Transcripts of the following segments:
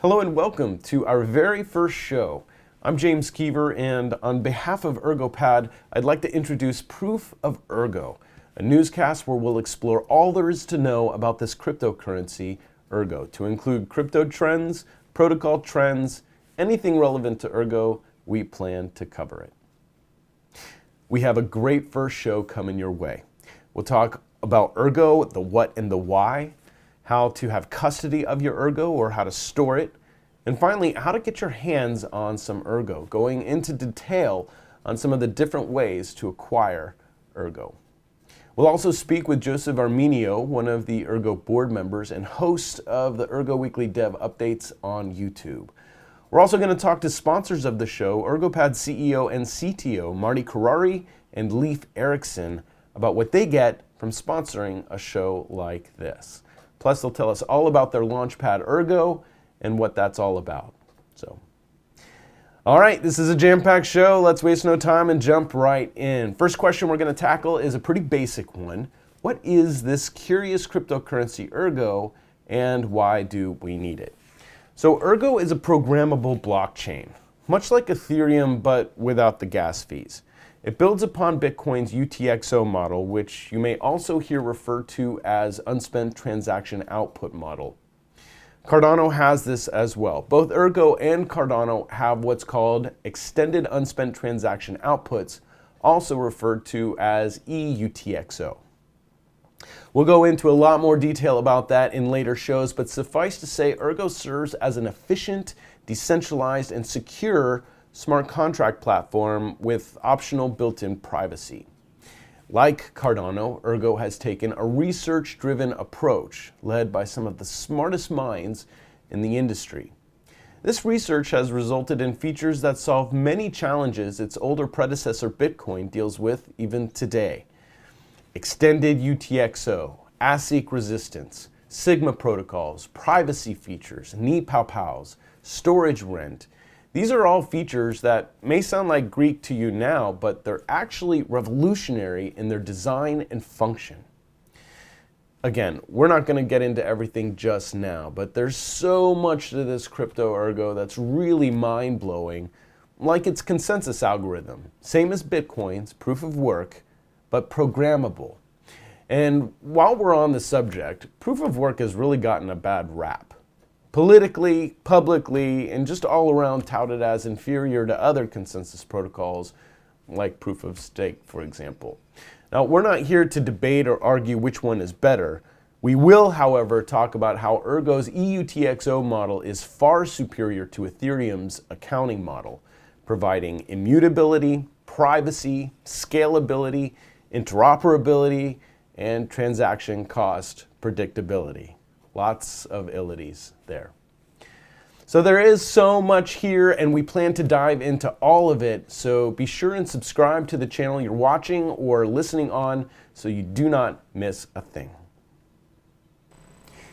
Hello and welcome to our very first show. I'm James Kever, and on behalf of Ergopad, I'd like to introduce Proof of Ergo, a newscast where we'll explore all there is to know about this cryptocurrency, Ergo, to include crypto trends, protocol trends, anything relevant to Ergo, we plan to cover it. We have a great first show coming your way. We'll talk about Ergo, the what and the why, how to have custody of your Ergo or how to store it, and finally, how to get your hands on some Ergo, going into detail on some of the different ways to acquire Ergo. We'll also speak with Joseph Armeanio, one of the Ergo board members and host of the Ergo Weekly Dev Updates on YouTube. We're also going to talk to sponsors of the show, Ergopad CEO and CTO Marty Carreri and Leif Erickson, about what they get from sponsoring a show like this. Plus, they'll tell us all about their Launchpad Ergo and what that's all about. All right, this is a jam-packed show. Let's waste no time and jump right in. First question we're going to tackle is a pretty basic one. What is this curious cryptocurrency Ergo, and why do we need it? So Ergo is a programmable blockchain, much like Ethereum, but without the gas fees. It builds upon Bitcoin's UTXO model, which you may also hear referred to as unspent transaction output model. Cardano has this as well. Both Ergo and Cardano have what's called extended unspent transaction outputs, also referred to as eUTXO. We'll go into a lot more detail about that in later shows, but suffice to say, Ergo serves as an efficient, decentralized, and secure smart contract platform with optional built-in privacy. Like Cardano, Ergo has taken a research-driven approach led by some of the smartest minds in the industry. This research has resulted in features that solve many challenges its older predecessor Bitcoin deals with even today. Extended UTXO, ASIC resistance, Sigma protocols, privacy features, NePows, storage rent. These are all features that may sound like Greek to you now, but they're actually revolutionary in their design and function. Again, we're not going to get into everything just now, but there's so much to this crypto Ergo that's really mind-blowing, like its consensus algorithm, same as Bitcoin's proof of work, but programmable. And while we're on the subject, proof of work has really gotten a bad rap. Politically, publicly, and just all around touted as inferior to other consensus protocols like proof of stake, for example. Now, we're not here to debate or argue which one is better. We will, however, talk about how Ergo's eUTXO model is far superior to Ethereum's accounting model, providing immutability, privacy, scalability, interoperability, and transaction cost predictability. Lots of ilities there. So there is so much here, and we plan to dive into all of it, so be sure and subscribe to the channel you're watching or listening on so you do not miss a thing.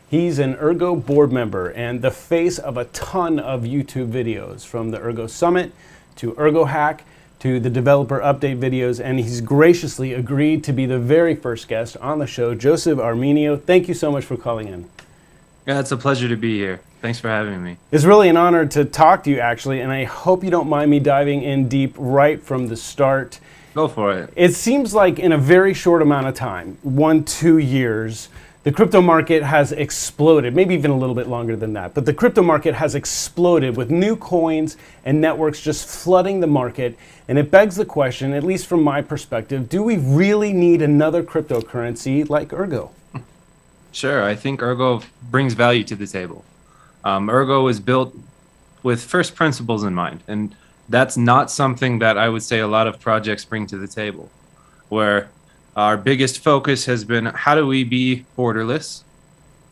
He's an Ergo board member and the face of a ton of YouTube videos, from the Ergo Summit to Ergo Hack to the developer update videos, and he's graciously agreed to be the very first guest on the show. Joseph Armeanio, thank you so much for calling in. Yeah, it's a pleasure to be here. Thanks for having me. It's really an honor to talk to you, actually, and I hope you don't mind me diving in deep right from the start. Go for it. It seems like in a very short amount of time, 1-2 years, the crypto market has exploded, maybe even a little bit longer than that, but the crypto market has exploded with new coins and networks just flooding the market, and it begs the question, at least from my perspective, do we really need another cryptocurrency like Ergo? Sure, I think Ergo brings value to the table. Ergo is built with first principles in mind, and that's not something that I would say a lot of projects bring to the table, where our biggest focus has been how do we be borderless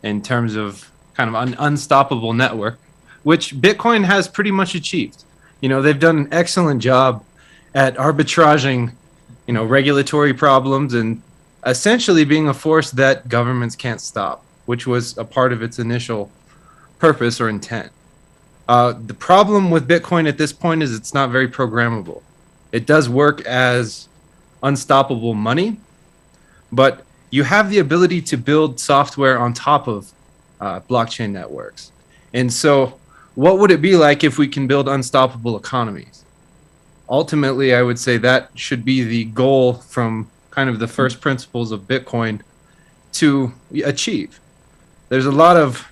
in terms of kind of an unstoppable network, which Bitcoin has pretty much achieved. You know, they've done an excellent job at arbitraging, regulatory problems and essentially being a force that governments can't stop, which was a part of its initial purpose or intent. The problem with Bitcoin at this point is it's not very programmable. It does work as unstoppable money, but you have the ability to build software on top of blockchain networks. And so what would it be like if we can build unstoppable economies? Ultimately, I would say that should be the goal from kind of the first principles of Bitcoin to achieve. There's a lot of,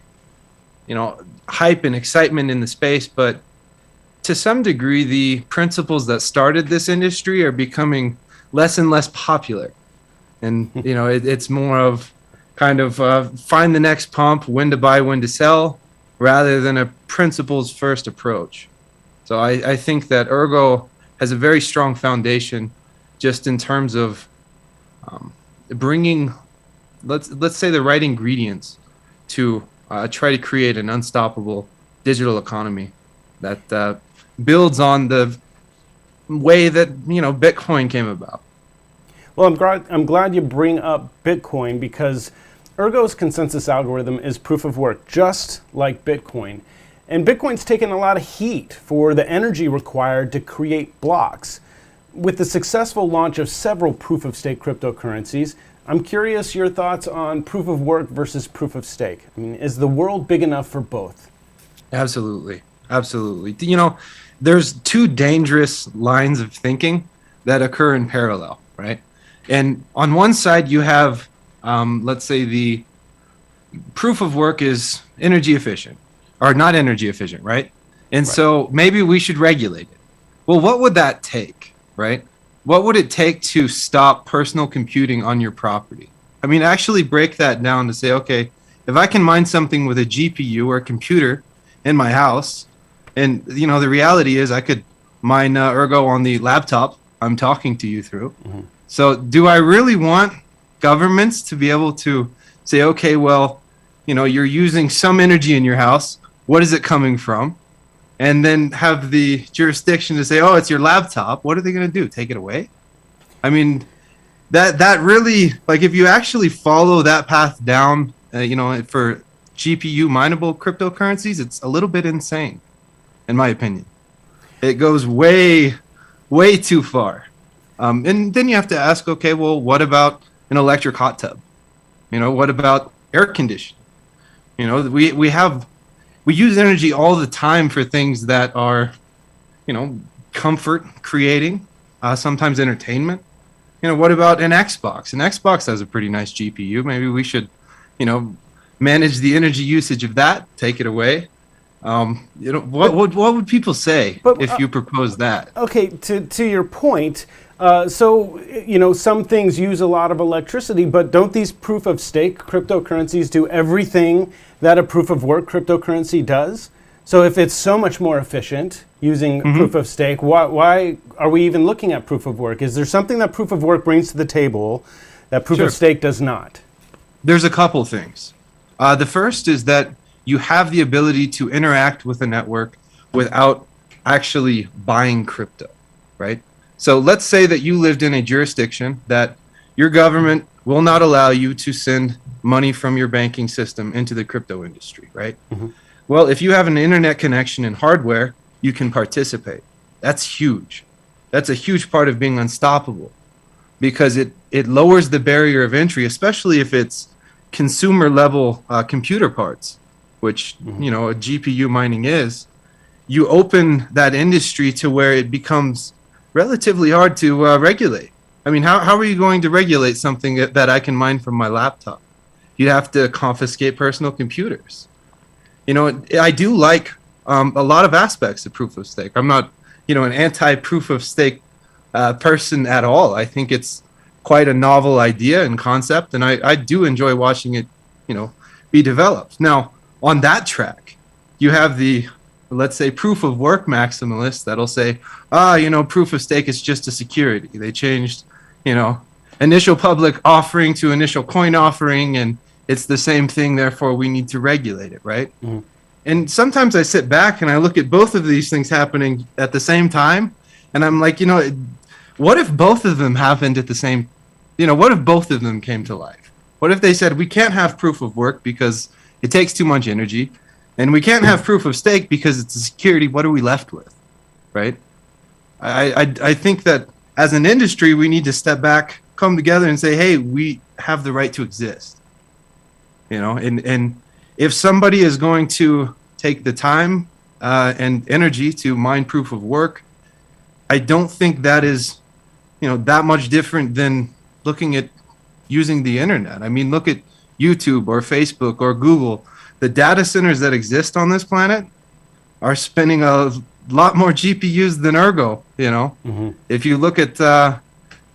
hype and excitement in the space, but to some degree, the principles that started this industry are becoming less and less popular. And, it's more of kind of find the next pump, when to buy, when to sell, rather than a principles first approach. So I think that Ergo has a very strong foundation just in terms of bringing, let's say, the right ingredients to try to create an unstoppable digital economy that builds on the way that Bitcoin came about. Well, I'm glad you bring up Bitcoin, because Ergo's consensus algorithm is proof of work, just like Bitcoin. And Bitcoin's taken a lot of heat for the energy required to create blocks. With the successful launch of several proof-of-stake cryptocurrencies, I'm curious your thoughts on proof of work versus proof of stake. I mean, is the world big enough for both? Absolutely. There's two dangerous lines of thinking that occur in parallel, right? And on one side, you have, let's say, the proof of work is energy efficient, or not energy efficient, right? And so maybe we should regulate it. Well, what would that take, right? What would it take to stop personal computing on your property? I mean, actually break that down to say, okay, if I can mine something with a GPU or a computer in my house, and the reality is I could mine Ergo on the laptop I'm talking to you through. Mm-hmm. So do I really want governments to be able to say, okay, well, you're using some energy in your house. What is it coming from? And then have the jurisdiction to say, oh, it's your laptop. What are they going to do? Take it away? I mean, that really, like, if you actually follow that path down, for GPU mineable cryptocurrencies, it's a little bit insane, in my opinion. It goes way, way too far. And then you have to ask, okay, well, what about an electric hot tub? What about air conditioning? We use energy all the time for things that are, comfort creating, sometimes entertainment. What about an Xbox? An Xbox has a pretty nice GPU. Maybe we should, manage the energy usage of that, take it away. What would people say if you propose that? Okay, to your point, some things use a lot of electricity, but don't these proof of stake cryptocurrencies do everything that a proof of work cryptocurrency does? So if it's so much more efficient using proof of stake, why are we even looking at proof of work? Is there something that proof of work brings to the table that proof of stake does not? There's a couple things. The first is that you have the ability to interact with a network without actually buying crypto, right? So let's say that you lived in a jurisdiction that your government will not allow you to send money from your banking system into the crypto industry, right? Mm-hmm. Well, if you have an internet connection and hardware, you can participate. That's huge. That's a huge part of being unstoppable, because it lowers the barrier of entry, especially if it's consumer level computer parts, which a GPU mining is. You open that industry to where it becomes relatively hard to regulate. I mean, how are you going to regulate something that I can mine from my laptop? You'd have to confiscate personal computers. I do like a lot of aspects of proof of stake. I'm not, an anti-proof of stake person at all. I think it's quite a novel idea and concept, and I do enjoy watching it, be developed. Now, on that track, you have the, let's say, proof of work maximalists that'll say, proof of stake is just a security. They changed, initial public offering to initial coin offering, and it's the same thing, therefore we need to regulate it, right? Mm-hmm. And sometimes I sit back and I look at both of these things happening at the same time, and I'm like, what if both of them happened at the same, what if both of them came to life? What if they said, we can't have proof of work because it takes too much energy, and we can't have proof of stake because it's a security? What are we left with, right? I think that as an industry, we need to step back, come together and say, hey, we have the right to exist. And if somebody is going to take the time and energy to mine proof of work, I don't think that is, that much different than looking at using the internet. I mean, look at YouTube or Facebook or Google. The data centers that exist on this planet are spending a lot more GPUs than Ergo. If you look at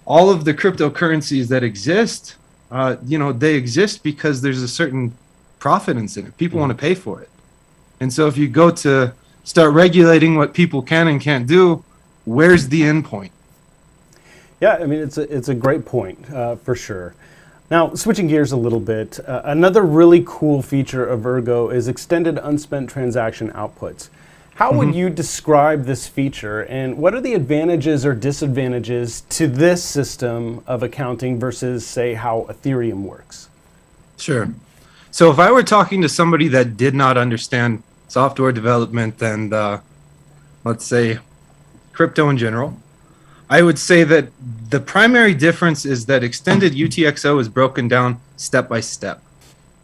all of the cryptocurrencies that exist, they exist because there's a certain profit incentive. People want to pay for it. And so if you go to start regulating what people can and can't do, where's the end point? Yeah, I mean, it's a great point, for sure. Now, switching gears a little bit, another really cool feature of Ergo is extended unspent transaction outputs. How would you describe this feature, and what are the advantages or disadvantages to this system of accounting versus, say, how Ethereum works? Sure. So if I were talking to somebody that did not understand software development and, let's say, crypto in general, I would say that the primary difference is that extended UTXO is broken down step by step,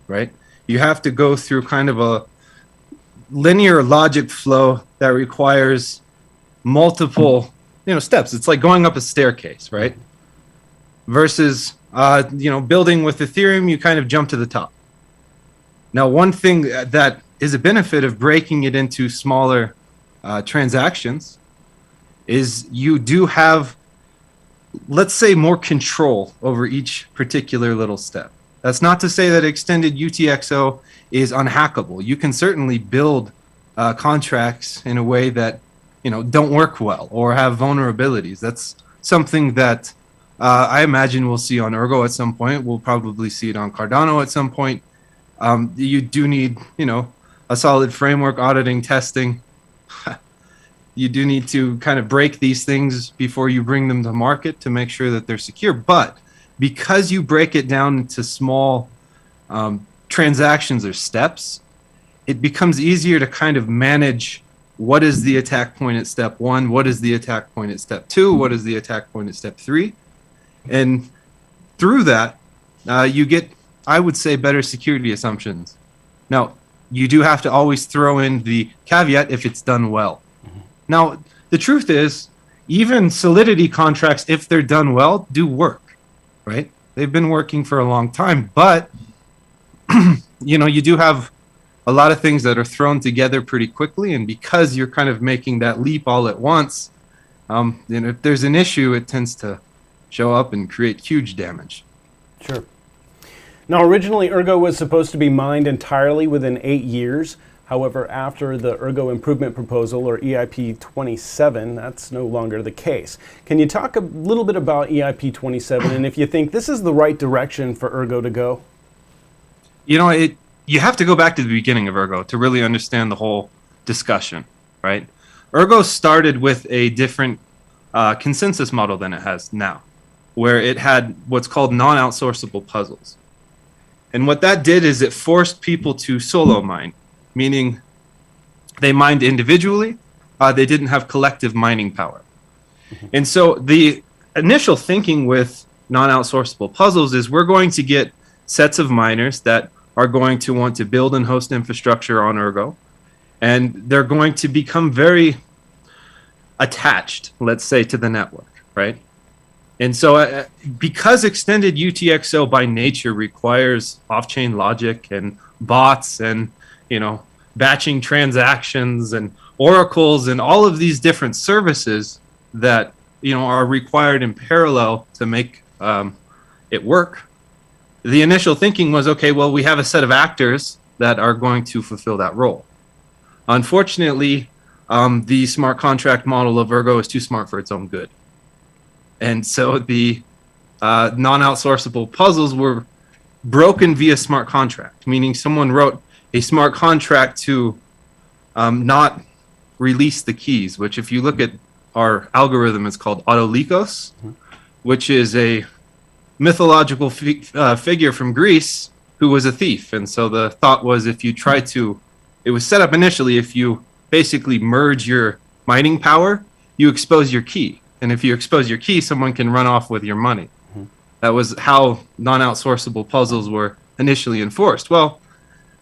right? You have to go through kind of a linear logic flow that requires multiple, steps. It's like going up a staircase, right? Versus, building with Ethereum, you kind of jump to the top. Now, one thing that is a benefit of breaking it into smaller transactions is you do have, let's say, more control over each particular little step. That's not to say that extended UTXO is unhackable. You can certainly build contracts in a way that don't work well or have vulnerabilities. That's something that I imagine we'll see on Ergo at some point. We'll probably see it on Cardano at some point. You do need a solid framework, auditing, testing. You do need to kind of break these things before you bring them to market to make sure that they're secure. But because you break it down into small transactions or steps, it becomes easier to kind of manage what is the attack point at step 1, what is the attack point at step 2, what is the attack point at step 3. And through that, you get, I would say, better security assumptions. Now, you do have to always throw in the caveat if it's done well. Now, the truth is, even Solidity contracts, if they're done well, do work, right? They've been working for a long time, but you do have a lot of things that are thrown together pretty quickly, and because you're kind of making that leap all at once, if there's an issue, it tends to show up and create huge damage. Sure. Now, originally, Ergo was supposed to be mined entirely within 8 years. However, after the Ergo Improvement Proposal, or EIP 27, that's no longer the case. Can you talk a little bit about EIP 27 and if you think this is the right direction for Ergo to go? You have to go back to the beginning of Ergo to really understand the whole discussion, right? Ergo started with a different consensus model than it has now, where it had what's called non-outsourceable puzzles. And what that did is it forced people to solo mine, meaning they mined individually, they didn't have collective mining power. And so the initial thinking with non-outsourceable puzzles is we're going to get sets of miners that are going to want to build and host infrastructure on Ergo, and they're going to become very attached, let's say, to the network, right? And so because extended UTXO by nature requires off-chain logic and bots and batching transactions and oracles and all of these different services that are required in parallel to make it work, the initial thinking was, okay, well, we have a set of actors that are going to fulfill that role. Unfortunately, the smart contract model of Ergo is too smart for its own good. And so the non-outsourceable puzzles were broken via smart contract, meaning someone wrote a smart contract to not release the keys, which if you look at our algorithm, it's called Autolycos, which is a mythological figure from Greece who was a thief. And so the thought was if you try to, it was set up initially, if you basically merge your mining power, you expose your key. And if you expose your key, someone can run off with your money. That was how non-outsourceable puzzles were initially enforced. Well,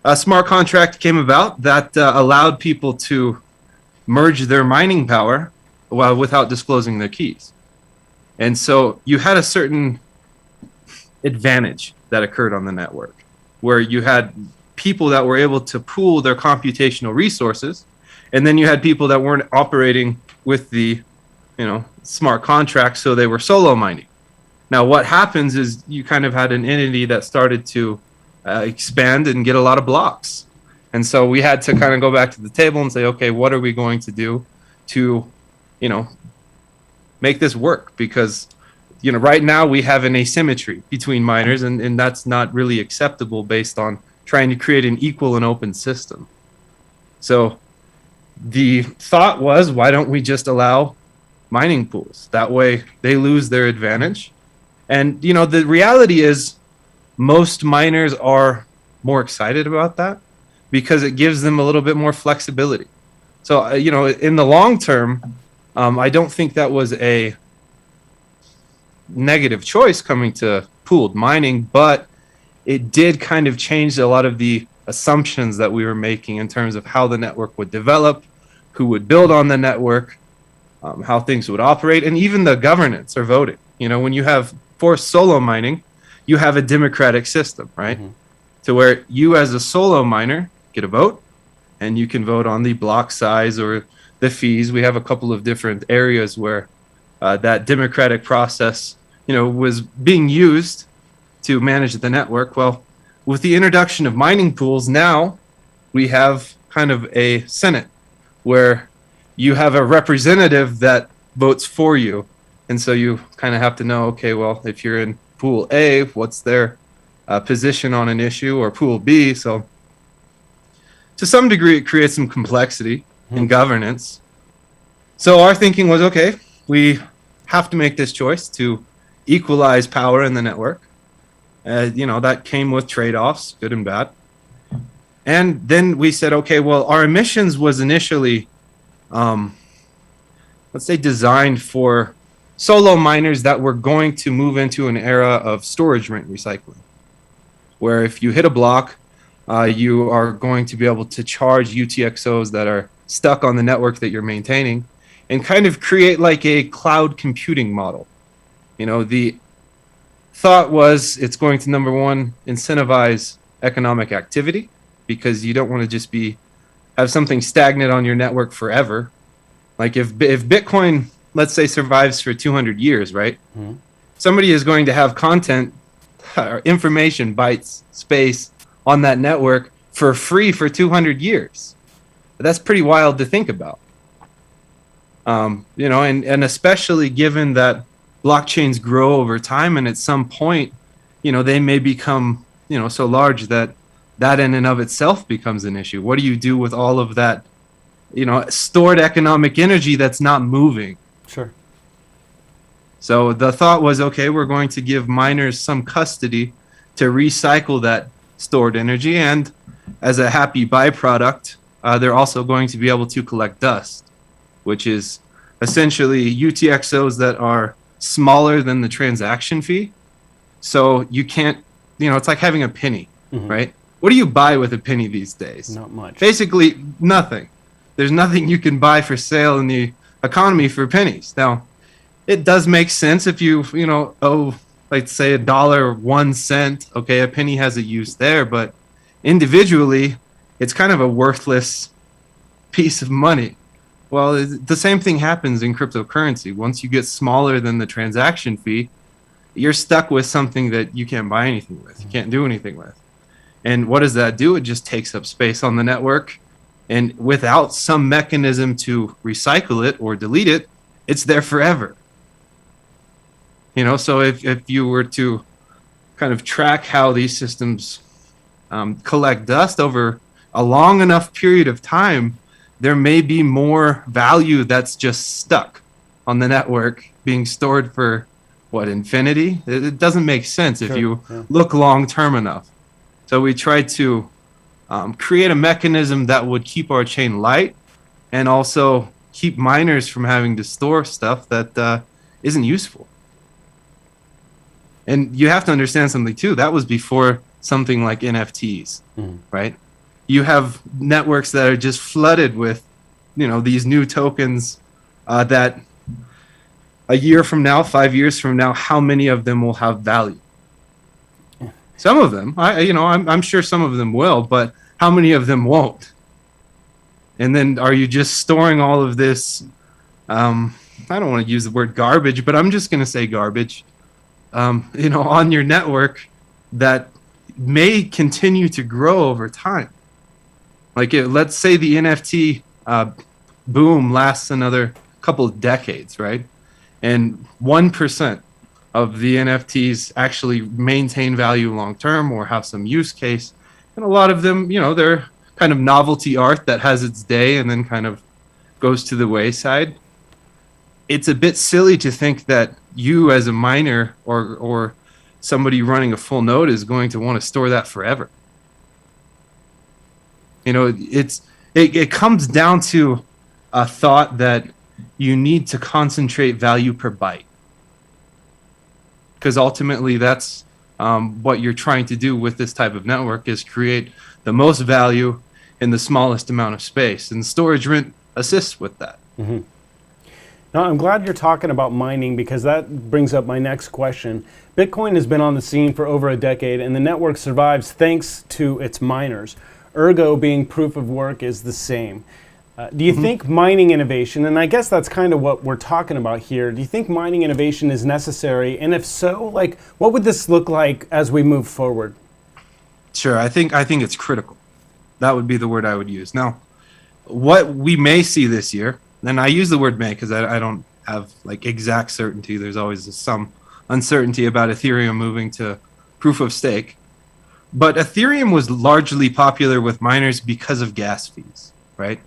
a smart contract came about that allowed people to merge their mining power while without disclosing their keys. And so you had a certain advantage that occurred on the network, where you had people that were able to pool their computational resources, and then you had people that weren't operating with the, smart contracts, so they were solo mining. Now, what happens is you kind of had an entity that started to expand and get a lot of blocks. And so we had to kind of go back to the table and say, okay, what are we going to do to, make this work? Because, right now we have an asymmetry between miners, and that's not really acceptable based on trying to create an equal and open system. So the thought was, why don't we just allow mining pools? That way they lose their advantage. And, the reality is most miners are more excited about that because it gives them a little bit more flexibility. So, in the long term, I don't think that was a negative choice coming to pooled mining, but it did kind of change a lot of the assumptions that we were making in terms of how the network would develop, who would build on the network, how things would operate, and even the governance or voting. When you have forced solo mining, you have a democratic system, right? Mm-hmm. To where you as a solo miner get a vote, and you can vote on the block size or the fees. We have a couple of different areas where that democratic process, was being used to manage the network. Well, with the introduction of mining pools, now we have kind of a Senate where you have a representative that votes for you. And so you kind of have to know, okay, well, if you're in pool A, what's their position on an issue, or pool B? So to some degree, it creates some complexity in governance. So our thinking was, okay, we have to make this choice to equalize power in the network. That came with trade-offs, good and bad. And then we said, okay, well, our emissions was initially, let's say, designed for solo miners that were going to move into an era of storage rent recycling, where if you hit a block, you are going to be able to charge UTXOs that are stuck on the network that you're maintaining, and kind of create like a cloud computing model. The thought was it's going to, number one, incentivize economic activity, because you don't want to just have something stagnant on your network forever. Like if Bitcoin, let's say, survives for 200 years, right? Mm-hmm. Somebody is going to have content or information, bytes, space on that network for free for 200 years. That's pretty wild to think about. And especially given that blockchains grow over time, and at some point, they may become, so large that in and of itself becomes an issue. What do you do with all of that, stored economic energy that's not moving? Sure. So the thought was, okay, we're going to give miners some custody to recycle that stored energy, and as a happy byproduct, they're also going to be able to collect dust, which is essentially UTXOs that are smaller than the transaction fee. So you can't, it's like having a penny, mm-hmm. right? What do you buy with a penny these days? Not much. Basically nothing. There's nothing you can buy for sale in the economy for pennies. Now, it does make sense if you owe, let's say, $1.01. Okay, a penny has a use there, but individually, it's kind of a worthless piece of money. Well, the same thing happens in cryptocurrency. Once you get smaller than the transaction fee, you're stuck with something that you can't buy anything with. You can't do anything with. And what does that do? It just takes up space on the network. And without some mechanism to recycle it or delete it, it's there forever. So if you were to kind of track how these systems collect dust over a long enough period of time, there may be more value that's just stuck on the network being stored for, infinity? It doesn't make sense if you look long term enough. So we tried to create a mechanism that would keep our chain light and also keep miners from having to store stuff that isn't useful. And you have to understand something too. That was before something like NFTs, right? You have networks that are just flooded with these new tokens that a year from now, 5 years from now, how many of them will have value? Some of them, I'm sure some of them will, but how many of them won't? And then are you just storing all of this, I don't want to use the word garbage, but I'm just going to say garbage, on your network that may continue to grow over time? Let's say the NFT boom lasts another couple of decades, right? And 1% of the NFTs actually maintain value long term or have some use case. And a lot of them, they're kind of novelty art that has its day and then kind of goes to the wayside. It's a bit silly to think that you as a miner or somebody running a full node is going to want to store that forever. It comes down to a thought that you need to concentrate value per byte, because ultimately that's what you're trying to do with this type of network, is create the most value in the smallest amount of space, and storage rent assists with that. Mm-hmm. Now, I'm glad you're talking about mining, because that brings up my next question. Bitcoin has been on the scene for over a decade, and the network survives thanks to its miners. Ergo, being proof of work, is the same. Do you think mining innovation, and I guess that's kind of what we're talking about here, do you think mining innovation is necessary? And if so, what would this look like as we move forward? Sure, I think it's critical. That would be the word I would use. Now, what we may see this year, and I use the word may because I don't have exact certainty. There's always some uncertainty about Ethereum moving to proof of stake. But Ethereum was largely popular with miners because of gas fees, right?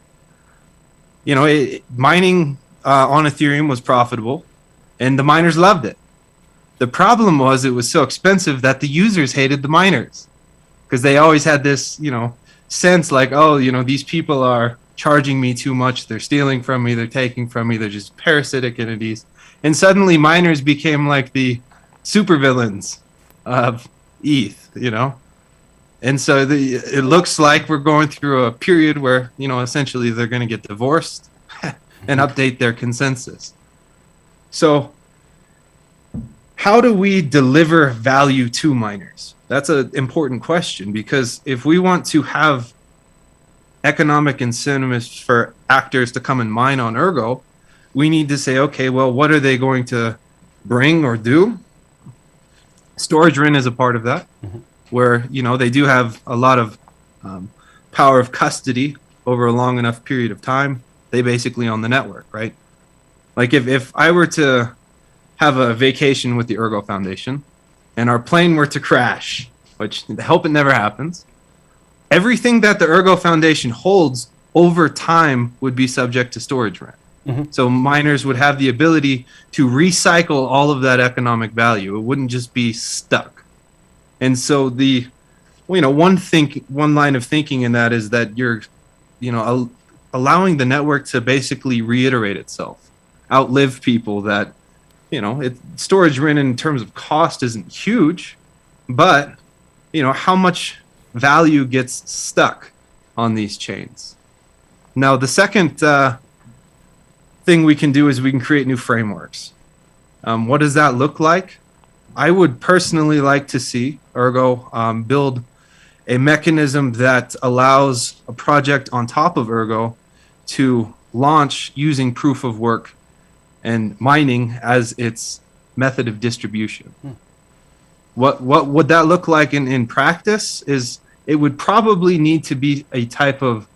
Mining on Ethereum was profitable, and the miners loved it. The problem was it was so expensive that the users hated the miners, because they always had this, sense these people are charging me too much. They're stealing from me. They're taking from me. They're just parasitic entities. And suddenly miners became like the supervillains of ETH, And so it looks like we're going through a period where, essentially they're going to get divorced and update their consensus. So how do we deliver value to miners? That's an important question, because if we want to have economic incentives for actors to come and mine on Ergo, we need to say, okay, well, what are they going to bring or do? Storage rent is a part of that, where, they do have a lot of power of custody over a long enough period of time. They basically own the network, right? If I were to have a vacation with the Ergo Foundation and our plane were to crash, which I hope it never happens, everything that the Ergo Foundation holds over time would be subject to storage rent. So miners would have the ability to recycle all of that economic value. It wouldn't just be stuck. And so one line of thinking in that is that you're, allowing the network to basically reiterate itself, outlive people that, storage rent in terms of cost isn't huge, but, how much value gets stuck on these chains. Now, the second thing we can do is we can create new frameworks. What does that look like? I would personally like to see Ergo build a mechanism that allows a project on top of Ergo to launch using proof of work and mining as its method of distribution. What would that look like in practice is it would probably need to be a type of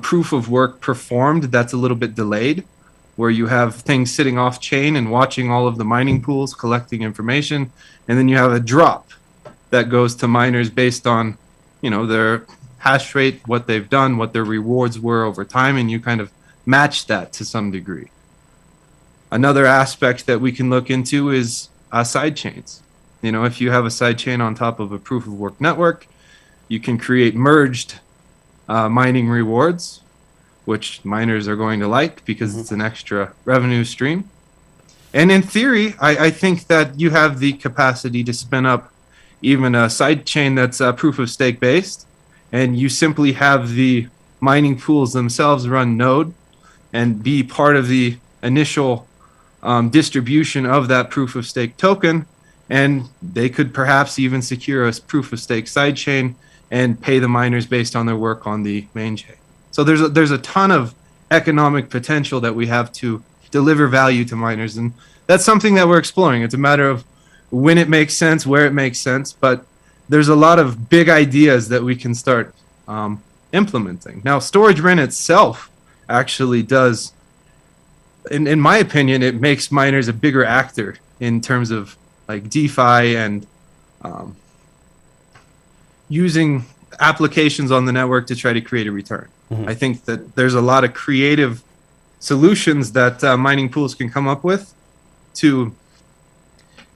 proof of work performed that's a little bit delayed, where you have things sitting off chain and watching all of the mining pools, collecting information, and then you have a drop that goes to miners based on, their hash rate, what they've done, what their rewards were over time, and you kind of match that to some degree. Another aspect that we can look into is side chains. If you have a side chain on top of a proof of work network, you can create merged mining rewards, which miners are going to like because it's an extra revenue stream. And in theory, I think that you have the capacity to spin up even a side chain that's proof of stake based, and you simply have the mining pools themselves run node and be part of the initial distribution of that proof of stake token. And they could perhaps even secure a proof of stake sidechain and pay the miners based on their work on the main chain. So there's a ton of economic potential that we have to deliver value to miners, and that's something that we're exploring. It's a matter of when it makes sense, where it makes sense, but there's a lot of big ideas that we can start implementing. Now, storage rent itself actually does, in my opinion, it makes miners a bigger actor in terms of like DeFi and using applications on the network to try to create a return. I think that there's a lot of creative solutions that mining pools can come up with to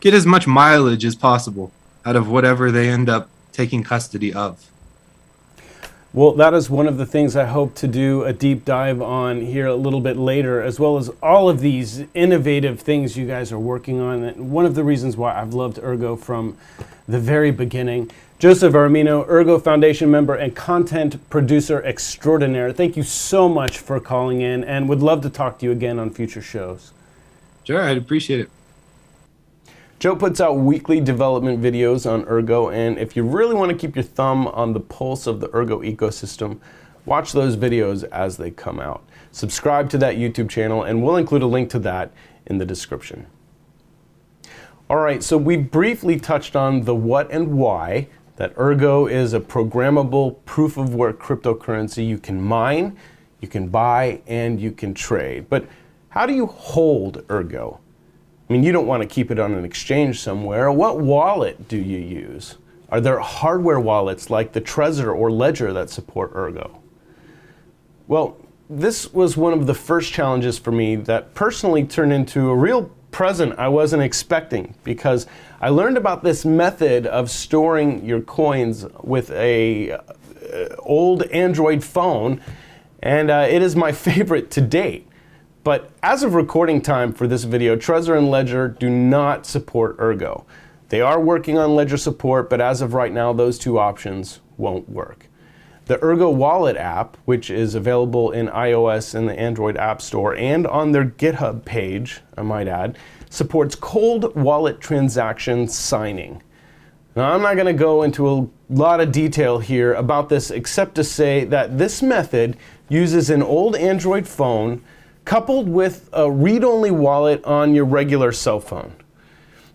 get as much mileage as possible out of whatever they end up taking custody of. Well, that is one of the things I hope to do a deep dive on here a little bit later, as well as all of these innovative things you guys are working on. And one of the reasons why I've loved Ergo from the very beginning. Joseph Armeanio, Ergo Foundation member and content producer extraordinaire, thank you so much for calling in, and would love to talk to you again on future shows. Sure, I'd appreciate it. Joe puts out weekly development videos on Ergo, and if you really want to keep your thumb on the pulse of the Ergo ecosystem, watch those videos as they come out. Subscribe to that YouTube channel, and we'll include a link to that in the description. All right, so we briefly touched on the what and why, that Ergo is a programmable proof-of-work cryptocurrency you can mine, you can buy, and you can trade. But how do you hold Ergo? I mean, you don't want to keep it on an exchange somewhere. What wallet do you use? Are there hardware wallets like the Trezor or Ledger that support Ergo? Well, this was one of the first challenges for me that personally turned into a real present I wasn't expecting, because I learned about this method of storing your coins with a old Android phone, and it is my favorite to date. But as of recording time for this video, Trezor and Ledger do not support Ergo. They are working on Ledger support, but as of right now, those two options won't work. The Ergo Wallet app, which is available in iOS and the Android App Store and on their GitHub page, I might add, supports cold wallet transaction signing. Now, I'm not going to go into a lot of detail here about this, except to say that this method uses an old Android phone coupled with a read-only wallet on your regular cell phone.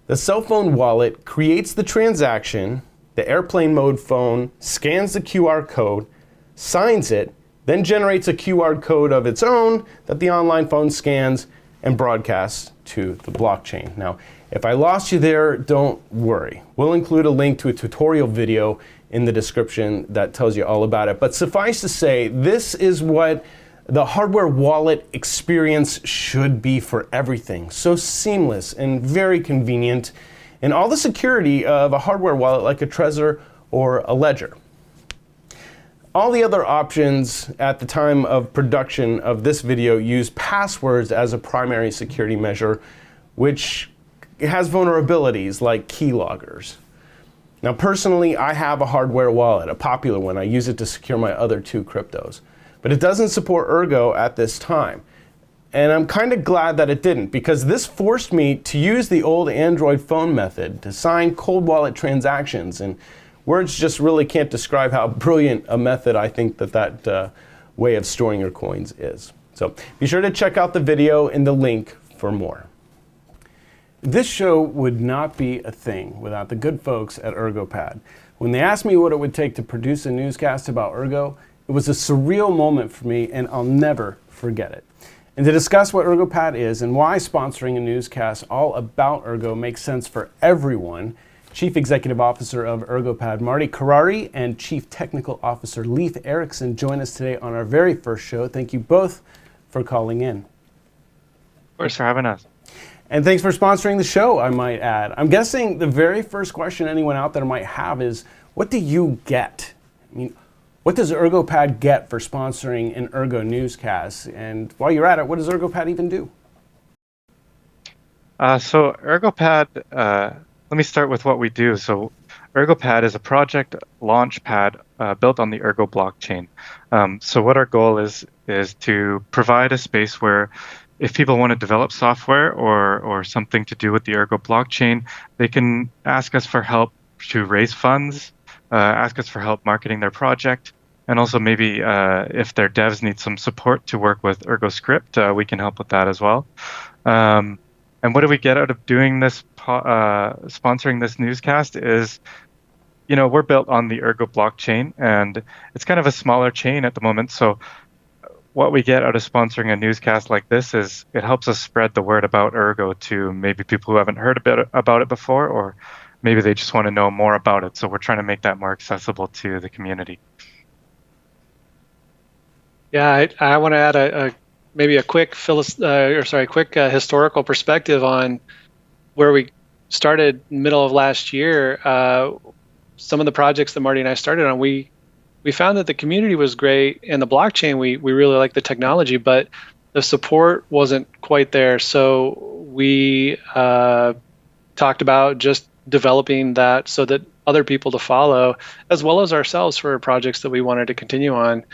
The cell phone wallet creates the transaction, the airplane mode phone scans the QR code, signs it, then generates a QR code of its own that the online phone scans and broadcasts to the blockchain. Now, if I lost you there, don't worry. We'll include a link to a tutorial video in the description that tells you all about it. But suffice to say, this is what the hardware wallet experience should be for everything. So seamless and very convenient, and all the security of a hardware wallet like a Trezor or a Ledger. All the other options at the time of production of this video use passwords as a primary security measure, which has vulnerabilities like keyloggers. Now, personally, I have a hardware wallet, a popular one. I use it to secure my other two cryptos. But it doesn't support Ergo at this time. And I'm kind of glad that it didn't, because this forced me to use the old Android phone method to sign cold wallet transactions. And words just really can't describe how brilliant a method I think that way of storing your coins is. So be sure to check out the video in the link for more. This show would not be a thing without the good folks at Ergopad. When they asked me what it would take to produce a newscast about Ergo, it was a surreal moment for me, and I'll never forget it. And to discuss what Ergopad is and why sponsoring a newscast all about Ergo makes sense for everyone, Chief Executive Officer of Ergopad, Marty Carreri, and Chief Technical Officer Leif Erickson join us today on our very first show. Thank you both for calling in. Thanks for having us. And thanks for sponsoring the show, I might add. I'm guessing the very first question anyone out there might have is, what do you get? I mean, what does Ergopad get for sponsoring an Ergo newscast? And while you're at it, what does Ergopad even do? So Ergopad, let me start with what we do. So Ergopad is a project launch pad built on the Ergo blockchain. So what our goal is to provide a space where if people want to develop software or something to do with the Ergo blockchain, they can ask us for help to raise funds, ask us for help marketing their project, and also maybe if their devs need some support to work with Ergo script, we can help with that as well. And what do we get out of doing this, sponsoring this newscast is, we're built on the Ergo blockchain, and it's kind of a smaller chain at the moment. So what we get out of sponsoring a newscast like this is it helps us spread the word about Ergo to maybe people who haven't heard about it before, or maybe they just want to know more about it. So we're trying to make that more accessible to the community. Yeah, I want to add maybe a quick historical perspective on where we started middle of last year. Some of the projects that Marty and I started on, we found that the community was great and the blockchain, we really liked the technology, but the support wasn't quite there. So we talked about just developing that so that other people to follow, as well as ourselves for projects that we wanted to continue on,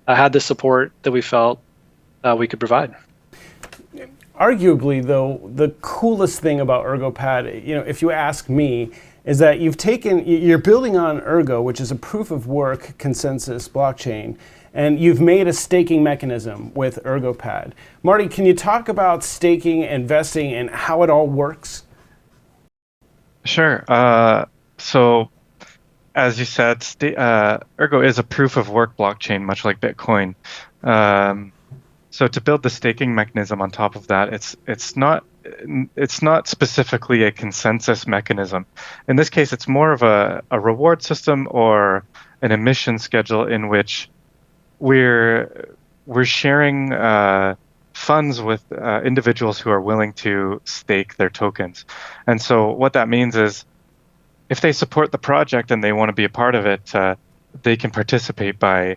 had the support that we felt we could provide. Arguably, though, the coolest thing about Ergopad, if you ask me, is that you're building on Ergo, which is a proof of work consensus blockchain, and you've made a staking mechanism with Ergopad. Marty, can you talk about staking and vesting and how it all works? Sure. So, as you said, Ergo is a proof of work blockchain, much like Bitcoin. So to build the staking mechanism on top of that, it's not specifically a consensus mechanism. In this case, it's more of a reward system or an emission schedule in which we're sharing funds with individuals who are willing to stake their tokens. And so what that means is if they support the project and they want to be a part of it, they can participate by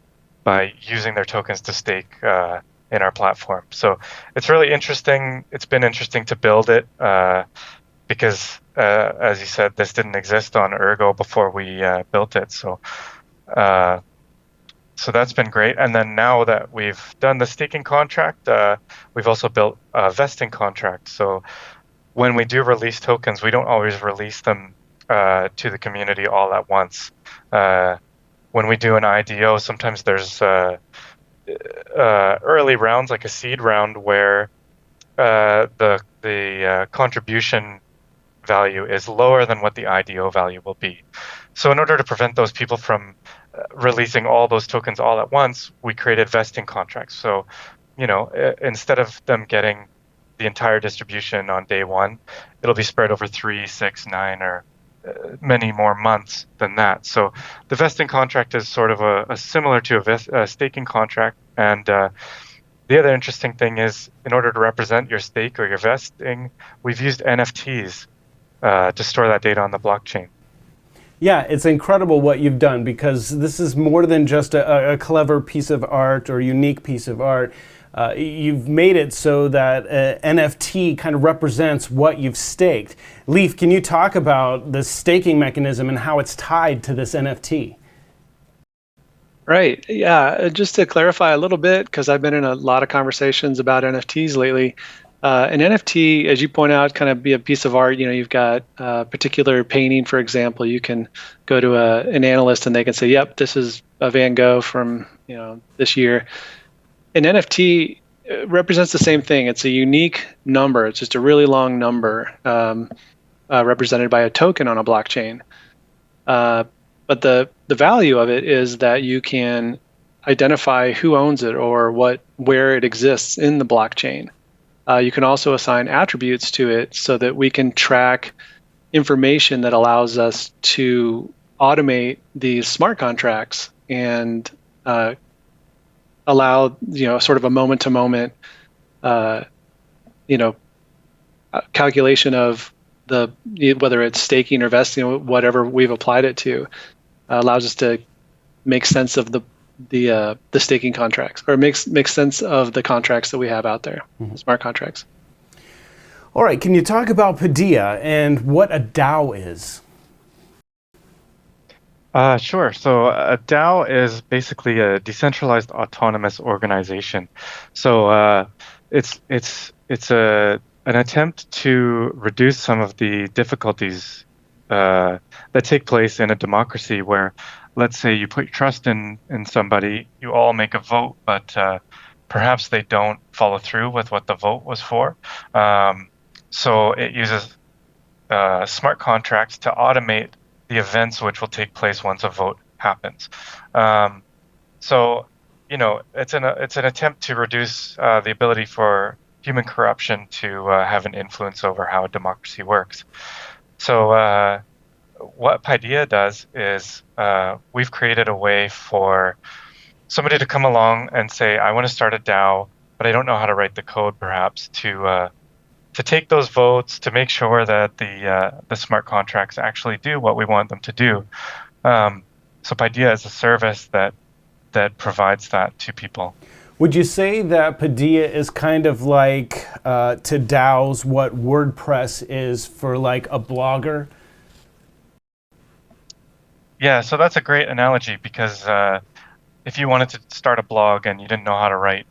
using their tokens to stake in our platform. So it's really interesting. It's been interesting to build it because, as you said, this didn't exist on Ergo before we built it. So that's been great. And then now that we've done the staking contract, we've also built a vesting contract. So when we do release tokens, we don't always release them to the community all at once. When we do an IDO, sometimes there's early rounds, like a seed round, where the contribution value is lower than what the IDO value will be. So in order to prevent those people from releasing all those tokens all at once, we created vesting contracts. So, instead of them getting the entire distribution on day one, it'll be spread over 3, 6, 9, or many more months than that. So the vesting contract is sort of a similar to a staking contract. And the other interesting thing is, in order to represent your stake or your vesting, we've used NFTs to store that data on the blockchain. Yeah, it's incredible what you've done, because this is more than just a clever piece of art or unique piece of art. You've made it so that NFT kind of represents what you've staked. Leif, can you talk about the staking mechanism and how it's tied to this NFT? Right. Yeah. Just to clarify a little bit, because I've been in a lot of conversations about NFTs lately. An NFT, as you point out, kind of be a piece of art. You've got a particular painting, for example. You can go to an analyst and they can say, "Yep, this is a Van Gogh from this year." An NFT represents the same thing. It's a unique number. It's just a really long number represented by a token on a blockchain. But the value of it is that you can identify who owns it or where it exists in the blockchain. You can also assign attributes to it so that we can track information that allows us to automate these smart contracts and allow sort of a moment-to-moment calculation of whether it's staking or vesting, whatever we've applied it to, allows us to make sense of the staking contracts, or makes sense of the contracts that we have out there, smart contracts. All right, can you talk about Padilla and what a DAO is? Sure. So a DAO is basically a decentralized autonomous organization. So it's an attempt to reduce some of the difficulties that take place in a democracy where, let's say, you put your trust in somebody, you all make a vote, but perhaps they don't follow through with what the vote was for. So it uses smart contracts to automate the events which will take place once a vote happens. So, it's an attempt to reduce the ability for human corruption to have an influence over how a democracy works. So, what Paideia does is we've created a way for somebody to come along and say, I want to start a DAO, but I don't know how to write the code, perhaps, to take those votes, to make sure that the smart contracts actually do what we want them to do. So Paideia is a service that provides that to people. Would you say that Paideia is kind of like to DAOs what WordPress is for like a blogger? Yeah, so that's a great analogy because if you wanted to start a blog and you didn't know how to write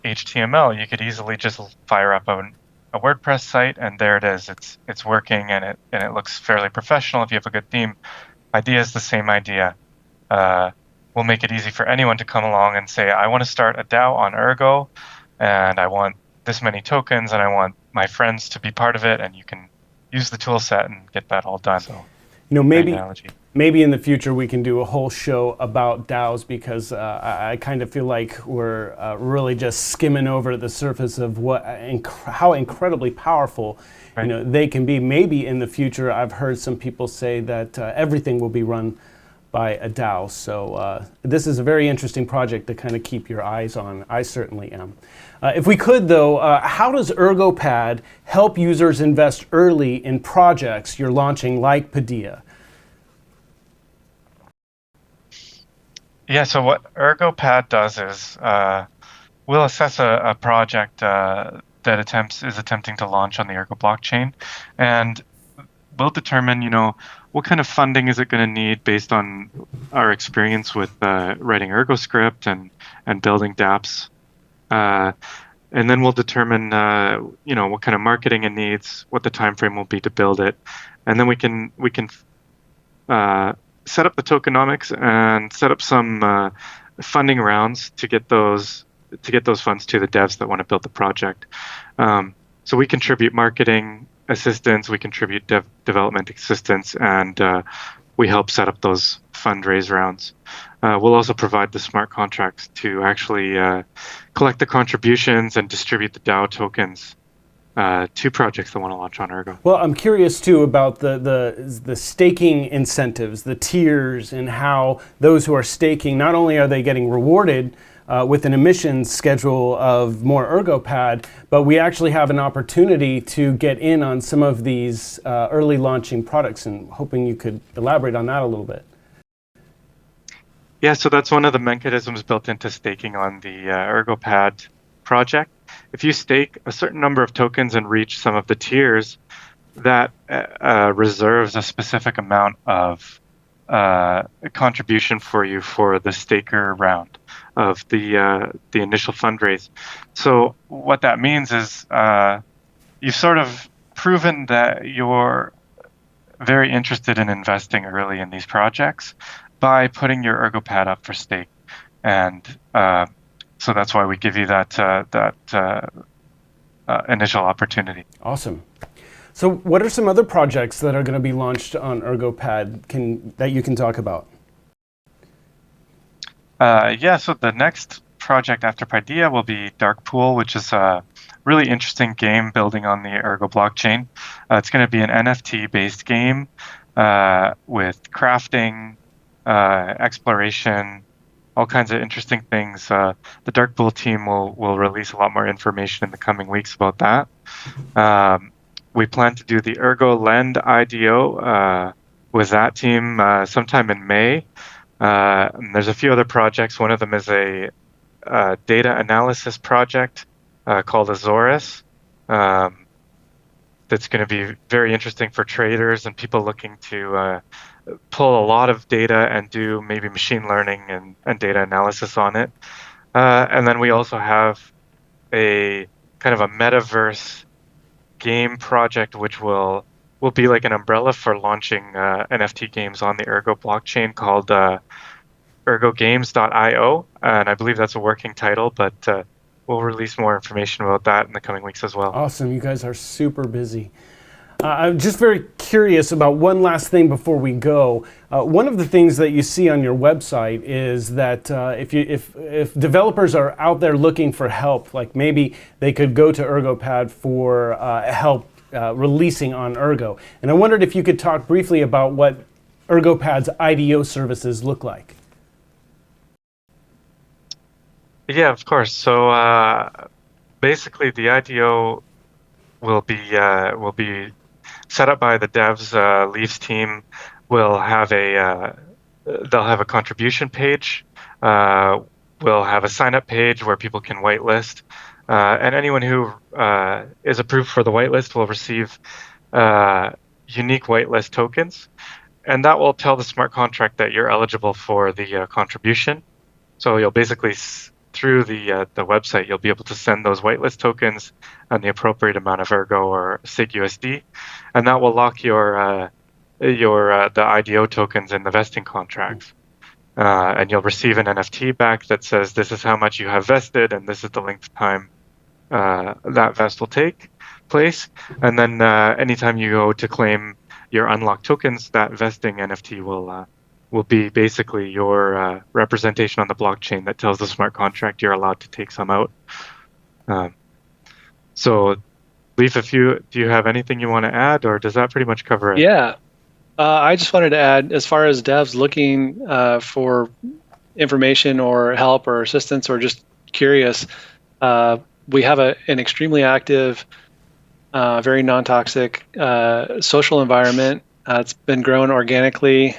HTML, you could easily just fire up a WordPress site, and there it is. It's working, and it looks fairly professional if you have a good theme. Paideia is the same idea. We'll make it easy for anyone to come along and say, I want to start a DAO on Ergo, and I want this many tokens, and I want my friends to be part of it, and you can use the tool set and get that all done. So, maybe in the future we can do a whole show about DAOs, because I kind of feel like we're really just skimming over the surface of how incredibly powerful they can be. Maybe in the future, I've heard some people say that everything will be run by a DAO. So this is a very interesting project to kind of keep your eyes on. I certainly am. If we could, though, how does Ergopad help users invest early in projects you're launching like Paideia? Yeah, so what Ergopad does is we'll assess a project that is attempting to launch on the Ergo blockchain, and we'll determine, what kind of funding is it going to need based on our experience with writing Ergo script and building dApps. And then we'll determine, what kind of marketing it needs, what the time frame will be to build it, and then we can set up the tokenomics and set up some funding rounds to get those funds to the devs that want to build the project. So we contribute marketing assistance, we contribute development assistance, and we help set up those fundraise rounds. We'll also provide the smart contracts to actually collect the contributions and distribute the DAO tokens to projects that want to launch on Ergo. Well, I'm curious too about the staking incentives, the tiers, and how those who are staking, not only are they getting rewarded with an emissions schedule of more Ergopad, but we actually have an opportunity to get in on some of these early launching products, and hoping you could elaborate on that a little bit. Yeah, so that's one of the mechanisms built into staking on the Ergopad project. If you stake a certain number of tokens and reach some of the tiers, that reserves a specific amount of contribution for you for the staker round of the initial fundraise. So what that means is you've sort of proven that you're very interested in investing early in these projects by putting your Ergopad up for stake, and so that's why we give you that initial opportunity. Awesome. So what are some other projects that are going to be launched on Ergopad that you can talk about? Yeah, so the next project after Paideia will be Dark Pool, which is a really interesting game building on the Ergo blockchain. It's going to be an NFT-based game with crafting, exploration, all kinds of interesting things. The Dark Pool team will release a lot more information in the coming weeks about that. We plan to do the Ergo Lend IDO with that team sometime in May. There's a few other projects. One of them is a data analysis project called Azorus. That's going to be very interesting for traders and people looking to pull a lot of data and do maybe machine learning and data analysis on it. And then we also have a kind of a metaverse game project, which will be like an umbrella for launching NFT games on the Ergo blockchain called ergogames.io. And I believe that's a working title, but we'll release more information about that in the coming weeks as well. Awesome. You guys are super busy. I'm just very curious about one last thing before we go. One of the things that you see on your website is that if developers are out there looking for help, like maybe they could go to Ergopad for help releasing on Ergo. And I wondered if you could talk briefly about what Ergopad's IDO services look like. Yeah, of course. So basically, the IDO will be set up by the devs. Leif's team will have they'll have a contribution page. We'll have a sign up page where people can whitelist, and anyone who is approved for the whitelist will receive unique whitelist tokens, and that will tell the smart contract that you're eligible for the contribution. So you'll basically through the website, you'll be able to send those whitelist tokens and the appropriate amount of Ergo or SIG-USD, and that will lock the IDO tokens in the vesting contracts. And you'll receive an NFT back that says this is how much you have vested, and this is the length of time that vest will take place. And then anytime you go to claim your unlocked tokens, that vesting NFT will be basically your representation on the blockchain that tells the smart contract you're allowed to take some out. So, Leif, do you have anything you want to add, or does that pretty much cover it? Yeah, I just wanted to add, as far as devs looking for information or help or assistance or just curious, we have an extremely active, very non-toxic social environment. It's been grown organically.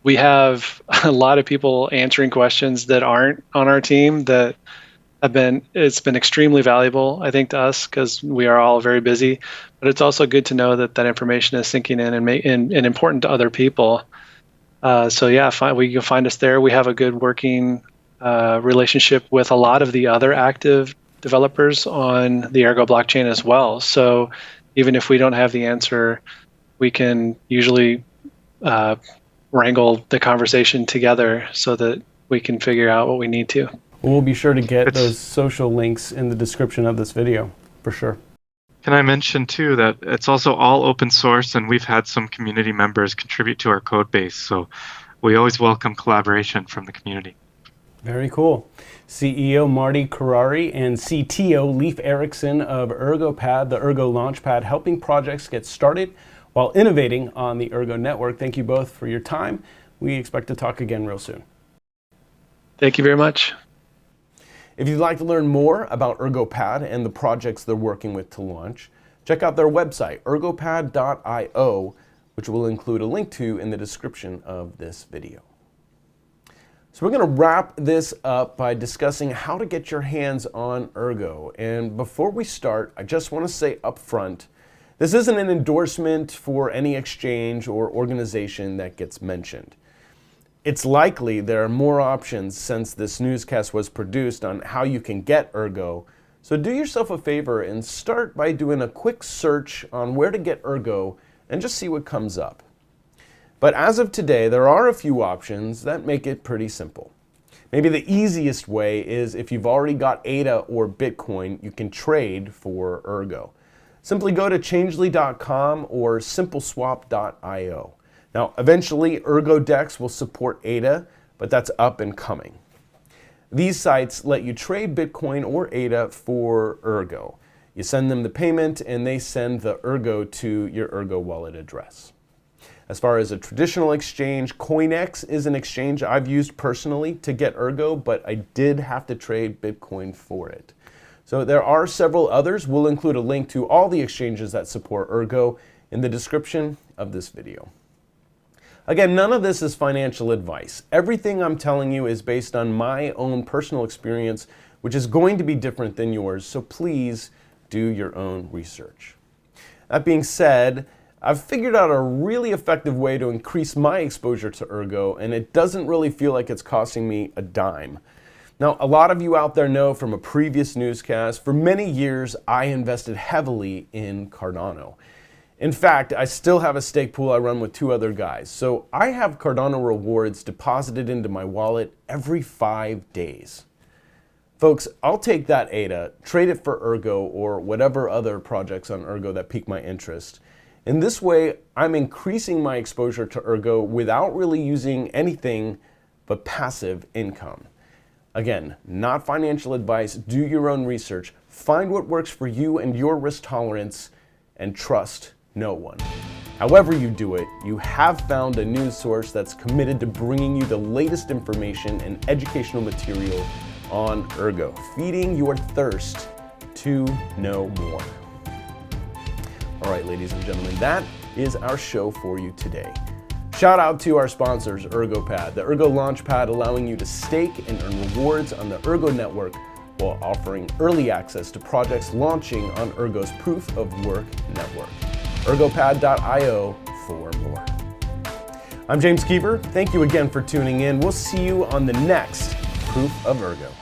We have a lot of people answering questions that aren't on our team that it's been extremely valuable, I think, to us because we are all very busy. But it's also good to know that information is sinking in and important to other people. So yeah, you can find us there. We have a good working relationship with a lot of the other active developers on the Ergo blockchain as well. So even if we don't have the answer, we can usually wrangle the conversation together so that we can figure out what we need to. We'll be sure to get those social links in the description of this video, for sure. Can I mention too that it's also all open source, and we've had some community members contribute to our code base, so we always welcome collaboration from the community. Very cool. CEO Marty Carreri and CTO Leif Erickson of Ergopad, the Ergo Launchpad, helping projects get started while innovating on the Ergo network. Thank you both for your time. We expect to talk again real soon. Thank you very much. If you'd like to learn more about Ergopad and the projects they're working with to launch, check out their website, ergopad.io, which we'll include a link to in the description of this video. So we're going to wrap this up by discussing how to get your hands on Ergo. And before we start, I just want to say up front, this isn't an endorsement for any exchange or organization that gets mentioned. It's likely there are more options since this newscast was produced on how you can get Ergo. So do yourself a favor and start by doing a quick search on where to get Ergo and just see what comes up. But as of today, there are a few options that make it pretty simple. Maybe the easiest way is if you've already got ADA or Bitcoin, you can trade for Ergo. Simply go to Changely.com or Simpleswap.io. Now, eventually, ErgoDex will support ADA, but that's up and coming. These sites let you trade Bitcoin or ADA for Ergo. You send them the payment, and they send the Ergo to your Ergo wallet address. As far as a traditional exchange, CoinEx is an exchange I've used personally to get Ergo, but I did have to trade Bitcoin for it. So there are several others. We'll include a link to all the exchanges that support Ergo in the description of this video. Again, none of this is financial advice. Everything I'm telling you is based on my own personal experience, which is going to be different than yours, so please do your own research. That being said, I've figured out a really effective way to increase my exposure to Ergo, and it doesn't really feel like it's costing me a dime. Now, a lot of you out there know from a previous newscast, for many years I invested heavily in Cardano. In fact, I still have a stake pool I run with 2 other guys, so I have Cardano rewards deposited into my wallet every 5 days. Folks, I'll take that ADA, trade it for Ergo or whatever other projects on Ergo that pique my interest. In this way, I'm increasing my exposure to Ergo without really using anything but passive income. Again, not financial advice. Do your own research. Find what works for you and your risk tolerance, and trust no one. However you do it, you have found a news source that's committed to bringing you the latest information and educational material on Ergo, feeding your thirst to know more. All right, ladies and gentlemen, that is our show for you today. Shout out to our sponsors, Ergopad, the Ergo Launchpad allowing you to stake and earn rewards on the Ergo network while offering early access to projects launching on Ergo's Proof of Work network. Ergopad.io for more. I'm James Kever. Thank you again for tuning in. We'll see you on the next Proof of Ergo.